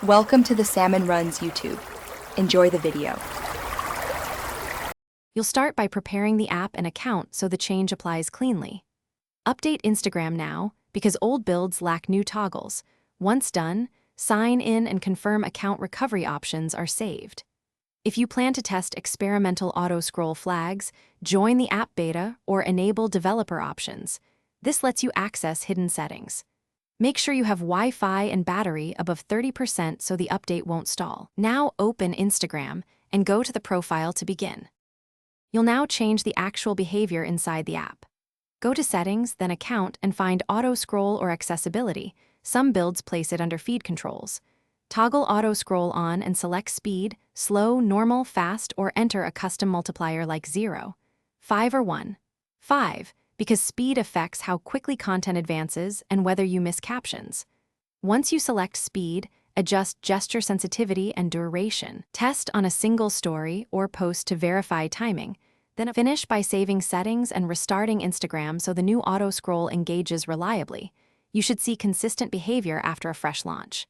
Welcome to the Salmon Runs YouTube. Enjoy the video. You'll start by preparing the app and account so the change applies cleanly. Update Instagram now because old builds lack new toggles. Once done, sign in and confirm account recovery options are saved. If you plan to test experimental auto-scroll flags, join the app beta or enable developer options. This lets you access hidden settings. Make sure you have Wi-Fi and battery above 30% so the update won't stall. Now open Instagram and go to the profile to begin. You'll now change the actual behavior inside the app. Go to Settings, then Account, and find Auto-Scroll or Accessibility. Some builds place it under Feed Controls. Toggle Auto-Scroll on and select Speed, Slow, Normal, Fast, or enter a custom multiplier like 0, 5, or 1. 5, because speed affects how quickly content advances and whether you miss captions. Once you select Speed, adjust gesture sensitivity and duration. Test on a single story or post to verify timing. Then finish by saving settings and restarting Instagram so the new auto-scroll engages reliably. You should see consistent behavior after a fresh launch.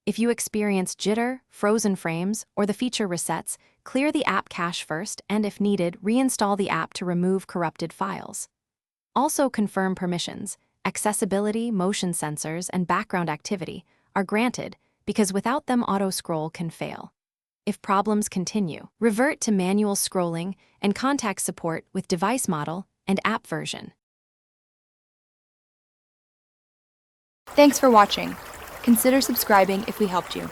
If you experience jitter, frozen frames, or the feature resets, clear the app cache first and, if needed, reinstall the app to remove corrupted files. Also confirm permissions. Accessibility, motion sensors, and background activity are granted because without them auto-scroll can fail. If problems continue, revert to manual scrolling and contact support with device model and app version. Thanks for watching. Consider subscribing if we helped you.